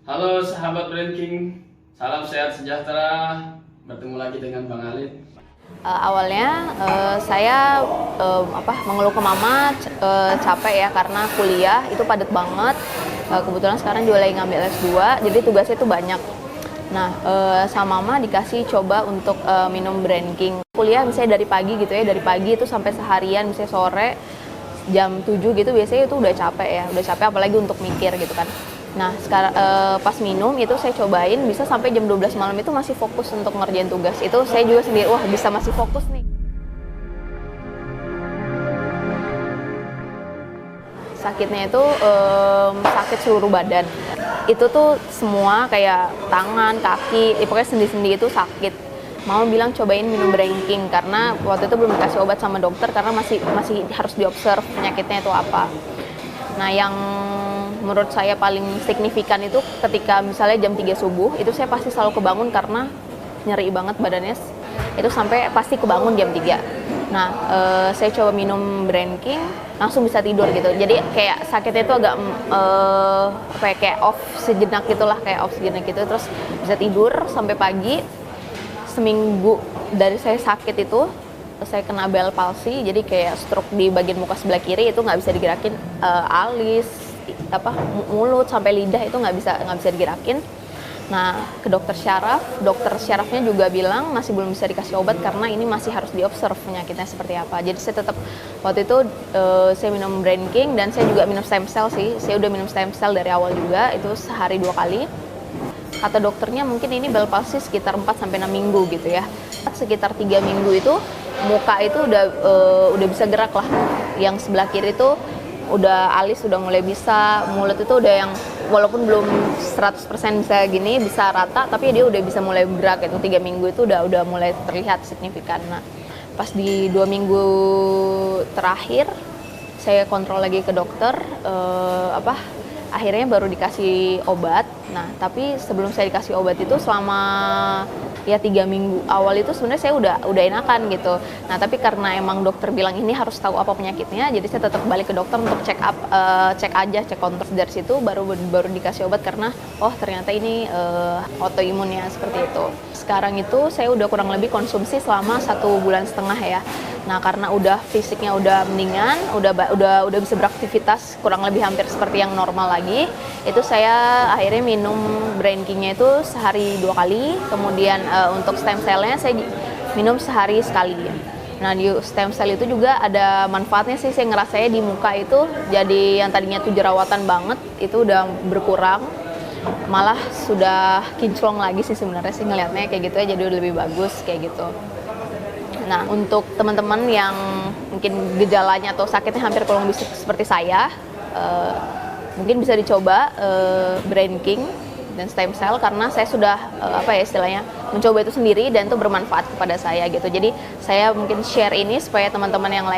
Halo sahabat Ranking, salam sehat sejahtera. Bertemu lagi dengan Bang Alif. Awalnya saya mengeluh ke mama capek ya karena kuliah itu padat banget. Kebetulan sekarang juga lagi ngambil S2, jadi tugasnya itu banyak. Nah, sama mama dikasih coba untuk minum Brain King. Kuliah misalnya dari pagi gitu ya, dari pagi itu sampai seharian, misalnya sore jam 7 gitu biasanya itu udah capek apalagi untuk mikir gitu kan. Nah, sekarang pas minum itu saya cobain bisa sampai jam 12 malam itu masih fokus untuk ngerjain tugas. Itu saya juga sendiri, wah bisa masih fokus nih. Sakitnya itu sakit seluruh badan. Itu tuh semua kayak tangan, kaki, pokoknya sendi-sendi itu sakit. Mau bilang cobain minum Brain King karena waktu itu belum dikasih obat sama dokter karena masih harus diobserv penyakitnya itu apa. Nah, yang menurut saya paling signifikan itu ketika misalnya jam 3 subuh itu saya pasti selalu kebangun karena nyeri banget badannya. Itu sampai pasti kebangun jam 3. Nah, saya coba minum Brain King langsung bisa tidur gitu. Jadi kayak sakitnya itu agak kayak off sejenak gitulah, kayak off sejenak gitu, terus bisa tidur sampai pagi. Seminggu dari saya sakit itu saya kena Bell palsy, jadi kayak stroke di bagian muka sebelah kiri itu nggak bisa digerakin, alis, mulut sampai lidah itu nggak bisa digerakin. Nah, ke dokter syarafnya juga bilang masih belum bisa dikasih obat karena ini masih harus diobserv penyakitnya seperti apa. Jadi saya tetap waktu itu saya minum Brain King dan saya juga minum stem cell sih. Saya udah minum stem cell dari awal juga, itu sehari 2 kali. Kata dokternya mungkin ini Bell palsy sekitar 4-6 minggu gitu ya. Sekitar 3 minggu itu muka itu udah bisa gerak lah. Yang sebelah kiri itu udah alis udah mulai bisa, mulut itu udah yang walaupun belum 100% bisa gini, bisa rata, tapi dia udah bisa mulai bergerak itu. 3 minggu itu udah mulai terlihat signifikan. Nah, pas di 2 minggu terakhir saya kontrol lagi ke dokter, akhirnya baru dikasih obat. Nah, tapi sebelum saya dikasih obat itu selama ya 3 minggu awal itu sebenarnya saya udah enakan gitu. Nah, tapi karena emang dokter bilang ini harus tahu apa penyakitnya, jadi saya tetap balik ke dokter untuk cek kontrol. Dari situ baru dikasih obat karena ternyata ini autoimunnya seperti itu. Sekarang itu saya udah kurang lebih konsumsi selama 1,5 bulan ya. Nah, karena udah fisiknya udah mendingan, udah bisa beraktivitas kurang lebih hampir seperti yang normal lagi, itu saya akhirnya minum Brain King-nya itu sehari 2 kali. Kemudian untuk stem cell-nya saya minum sehari sekali. Nah, di stem cell itu juga ada manfaatnya sih, saya ngerasanya di muka itu jadi yang tadinya tuh jerawatan banget itu udah berkurang, malah sudah kinclong lagi sih sebenarnya sih ngelihatnya kayak gitu ya, jadi udah lebih bagus kayak gitu. Nah, untuk teman-teman yang mungkin gejalanya atau sakitnya hampir kurang lebih seperti saya, mungkin bisa dicoba Brain King dan stem cell karena saya sudah istilahnya mencoba itu sendiri dan itu bermanfaat kepada saya gitu. Jadi saya mungkin share ini supaya teman-teman yang lain